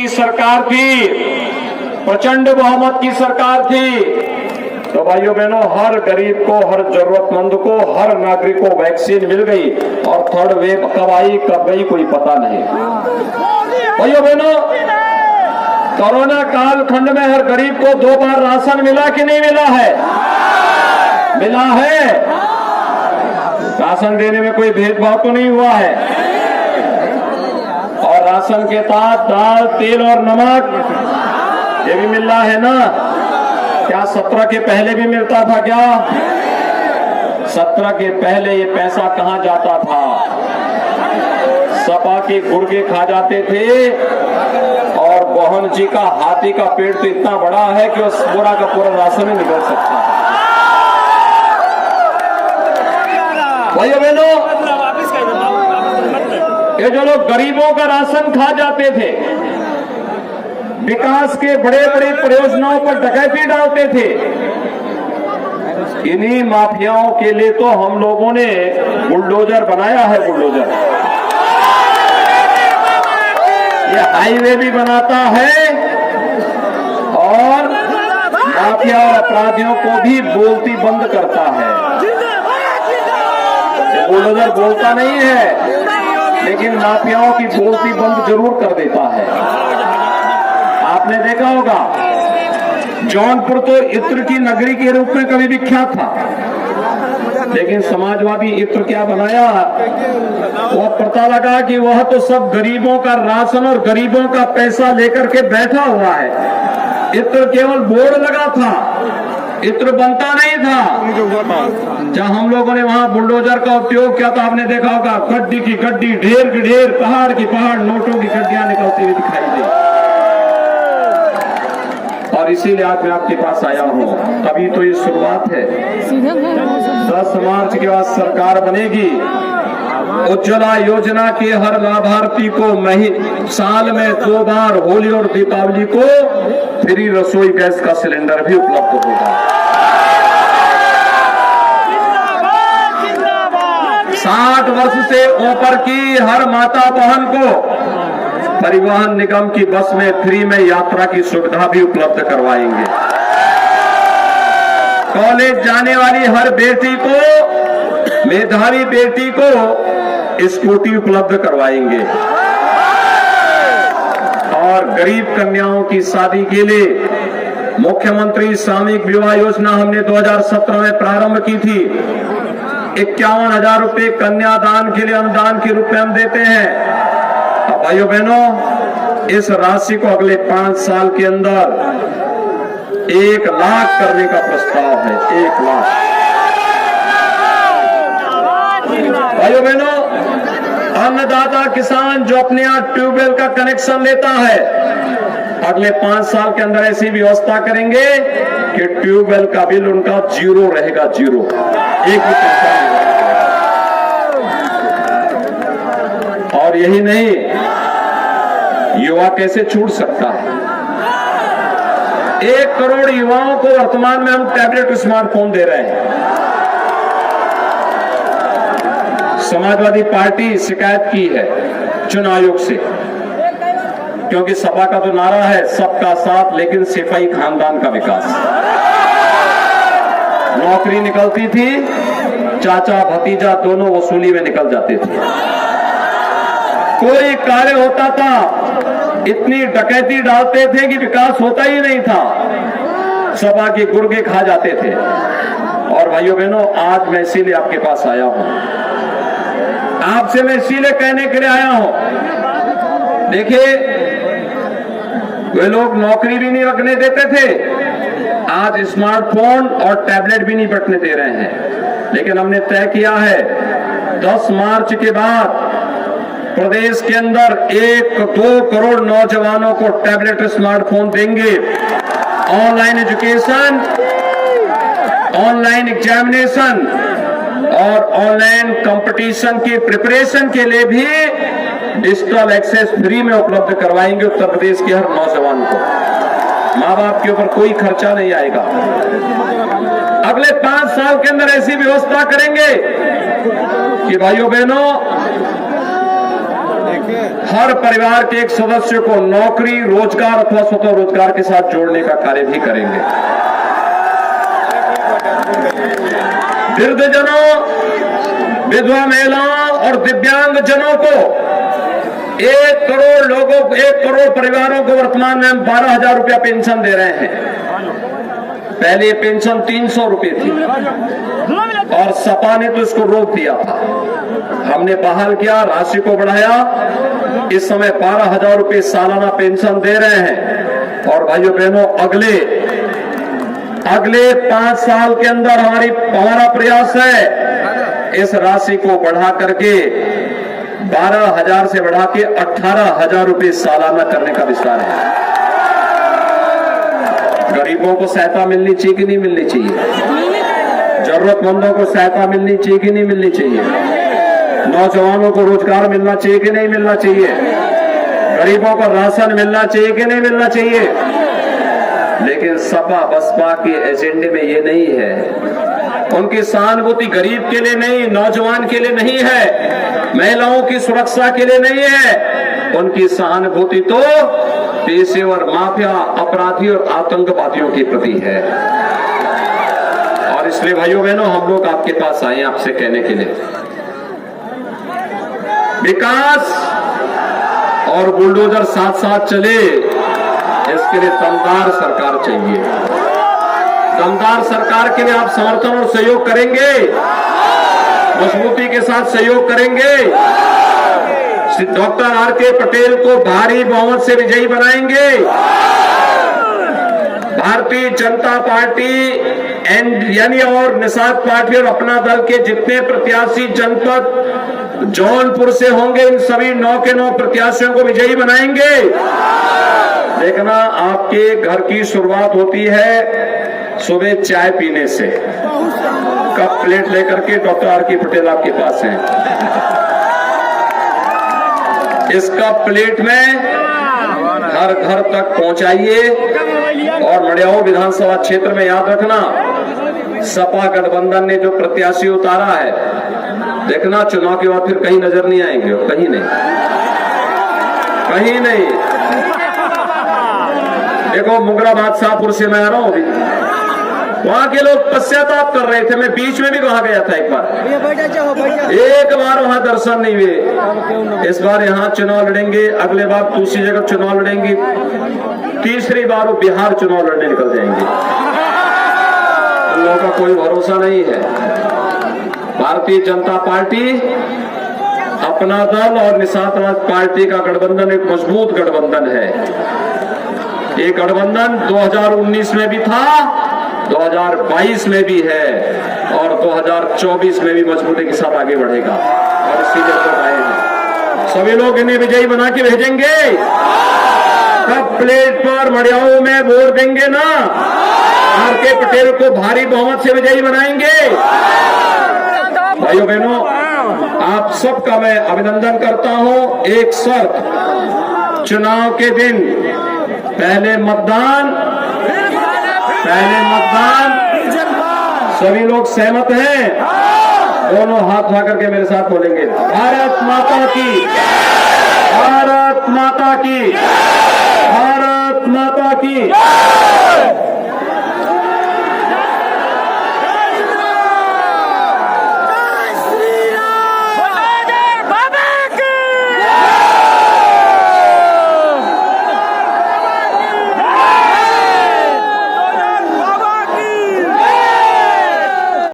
की सरकार थी, प्रचंड बहुमत की सरकार थी, तो भाइयों बहनों हर गरीब को, हर जरूरतमंद को, हर नागरिक को वैक्सीन मिल गई और थर्ड वेव कब आई कब गई कोई पता नहीं। भाइयों बहनों कोरोना कालखंड में हर गरीब को 2 बार राशन मिला कि नहीं मिला है? मिला है। राशन देने में कोई भेदभाव तो नहीं हुआ है। और राशन के साथ दाल, तेल और नमक ये भी मिल रहा है ना? क्या 17 के पहले भी मिलता था क्या? 17 के पहले ये पैसा कहां जाता था? सपा के गुर्गे खा जाते थे और मोहन जी का हाथी का पेड़ तो इतना बड़ा है कि उस पूरा का पूरा राशन ही निकल सकता है। भाइयों बहनों ये जो लोग गरीबों का राशन खा जाते थे, विकास के बड़े बड़े परियोजनाओं पर डकैती डालते थे, इन्हीं माफियाओं के लिए तो हम लोगों ने बुलडोजर बनाया है। बुलडोजर ये हाईवे भी बनाता है और माफिया और अपराधियों को भी बोलती बंद करता है। बुलडोजर बोलता नहीं है लेकिन माफियाओं की बोलती बंद जरूर कर देता है। आपने देखा होगा जौनपुर तो इत्र की नगरी के रूप में कभी विख्यात था, लेकिन समाजवादी इत्र क्या बनाया? वह पता लगा कि वह तो सब गरीबों का राशन और गरीबों का पैसा लेकर के बैठा हुआ है। इत्र केवल बोर्ड लगा था, इत्र बनता नहीं था। जब हम लोगों ने वहां बुलडोजर का उपयोग किया तो आपने देखा होगा गड्डी की गड्डी, ढेर की ढेर, पहाड़ की पहाड़, नोटों की गड्डियां निकलती हुई दिखाई दी। और इसीलिए आज मैं आपके पास आया हूँ। तभी तो ये शुरुआत है। 10 मार्च के बाद सरकार बनेगी। उज्ज्वला योजना के हर लाभार्थी को साल में 2 बार होली और दीपावली को फ्री रसोई गैस का सिलेंडर भी उपलब्ध होगा। 60 वर्ष से ऊपर की हर माता बहन को परिवहन निगम की बस में फ्री में यात्रा की सुविधा भी उपलब्ध करवाएंगे। कॉलेज जाने वाली हर बेटी को, मेधावी बेटी को स्कूटी उपलब्ध करवाएंगे। और गरीब कन्याओं की शादी के लिए मुख्यमंत्री सामूहिक विवाह योजना हमने 2017 में प्रारंभ की थी। 51,000 रुपए कन्यादान के लिए अनुदान के रूप में हम देते हैं। भाइयों बहनों इस राशि को अगले 5 साल के अंदर 1 लाख करने का प्रस्ताव है। 1 लाख। भाइयों बहनों अन्नदाता किसान जो अपने यहाँ ट्यूबवेल का कनेक्शन लेता है, अगले 5 साल के अंदर ऐसी व्यवस्था करेंगे कि ट्यूबवेल का बिल उनका 0 रहेगा। 0 एक भी पैसा नहीं। और यही नहीं, युवा कैसे छूट सकता है? 1 करोड़ युवाओं को वर्तमान में हम टैबलेट स्मार्टफोन दे रहे हैं। समाजवादी पार्टी शिकायत की है चुनाव आयोग से, क्योंकि सपा का तो नारा है सबका साथ लेकिन सिपाही खानदान का विकास। नौकरी निकलती थी, चाचा भतीजा दोनों वसूली में निकल जाते थे। कोई कार्य होता था, इतनी डकैती डालते थे कि विकास होता ही नहीं था। सपा के गुर्गे खा जाते थे। और भाइयों बहनों आज मैं इसीलिए आपके पास आया हूं, आपसे मैं इसीलिए कहने के लिए आया हूं। देखिए वे लोग नौकरी भी नहीं रखने देते थे, आज स्मार्टफोन और टैबलेट भी नहीं बंटने दे रहे हैं। लेकिन हमने तय किया है 10 मार्च के बाद प्रदेश के अंदर 1-2 करोड़ नौजवानों को टैबलेट स्मार्टफोन देंगे। ऑनलाइन एजुकेशन, ऑनलाइन एग्जामिनेशन और ऑनलाइन कंपटीशन की प्रिपरेशन के लिए भी डिजिटल एक्सेस फ्री में उपलब्ध करवाएंगे उत्तर प्रदेश के हर नौजवान को। माँ बाप के ऊपर कोई खर्चा नहीं आएगा। अगले 5 साल के अंदर ऐसी व्यवस्था करेंगे कि भाइयों बहनों हर परिवार के एक सदस्य को नौकरी, रोजगार अथवा स्वतः रोजगार के साथ जोड़ने का कार्य भी करेंगे। वृद्धजनों, विधवा महिलाओं और दिव्यांग जनों को 1 करोड़ लोगों, 1 करोड़ परिवारों को वर्तमान में हम 12,000 रुपया पेंशन दे रहे हैं। पहले ये पेंशन 300 रुपये थी और सपा ने तो इसको रोक दिया था। हमने बहाल किया, राशि को बढ़ाया, इस समय 12,000 रुपये सालाना पेंशन दे रहे हैं। और भाइयों बहनों, अगले 5 साल के अंदर हमारा प्रयास है इस राशि को बढ़ा करके 12,000 से बढ़ा के 18,000 रुपये सालाना करने का विस्तार है। गरीबों को सहायता मिलनी चाहिए कि नहीं मिलनी चाहिए? जरूरतमंदों को सहायता मिलनी चाहिए कि नहीं मिलनी चाहिए? नौजवानों को रोजगार मिलना चाहिए कि नहीं मिलना चाहिए? गरीबों को राशन मिलना चाहिए कि नहीं मिलना चाहिए? लेकिन सपा बसपा के एजेंडे में ये नहीं है। उनकी सहानुभूति गरीब के लिए नहीं, नौजवान के लिए नहीं है, महिलाओं की सुरक्षा के लिए नहीं है। उनकी सहानुभूति तो पेशेवर माफिया, अपराधी और आतंकवादियों के प्रति है। और इसलिए भाइयों बहनों, हम लोग आपके पास आए आपसे कहने के लिए, विकास और बुलडोजर साथ साथ चले, इसके लिए दमदार सरकार चाहिए। दमदार सरकार के लिए आप समर्थन और सहयोग करेंगे, मजबूती के साथ सहयोग करेंगे। Doctor R K. पटेल को भारी बहुमत से विजयी बनाएंगे। भारतीय जनता पार्टी यानी और निषाद पार्टी और अपना दल के जितने प्रत्याशी जनपद जौनपुर से होंगे, इन सभी 9 के 9 प्रत्याशियों को विजयी बनाएंगे। देखना, आपके घर की शुरुआत होती है सुबह चाय पीने से। कप प्लेट लेकर के डॉक्टर आर.के. पटेल आपके पास हैं। इस कप प्लेट में हर घर तक पहुंचाइए। और मडियाओं विधानसभा क्षेत्र में याद रखना, सपा गठबंधन ने जो प्रत्याशी उतारा है, देखना चुनाव के बाद फिर कहीं नजर नहीं आएंगे। कहीं नहीं, कहीं नहीं। देखो, मुगराबाद शाहपुर से मैं आ रहा हूं अभी, वहां के लोग पश्चाताप कर रहे थे। मैं बीच में भी वहां गया था एक बार वहां दर्शन नहीं हुए। इस बार यहाँ चुनाव लड़ेंगे, अगले बार दूसरी जगह चुनाव लड़ेंगे, तीसरी बार वो बिहार चुनाव लड़ने निकल जाएंगे। उन लोगों का कोई भरोसा नहीं है। भारतीय जनता पार्टी, अपना दल और निषाद पार्टी का गठबंधन एक मजबूत गठबंधन है। ये गठबंधन 2019 में भी था, 2022 में भी है और 2024 में भी मजबूती के साथ आगे बढ़ेगा। और इसीलिए तो आए हैं, सभी लोग इन्हें विजयी बना के भेजेंगे। कप प्लेट पर मडियाओं में वोट देंगे ना, आर.के. पटेल को भारी बहुमत से विजयी बनाएंगे। भाइयों बहनों, आप सबका मैं अभिनंदन करता हूं। एक शर्त, चुनाव के दिन पहले मतदान, सभी लोग सहमत हैं? दोनों हाथ उठा करके मेरे साथ बोलेंगे, भारत माता की, भारत माता की।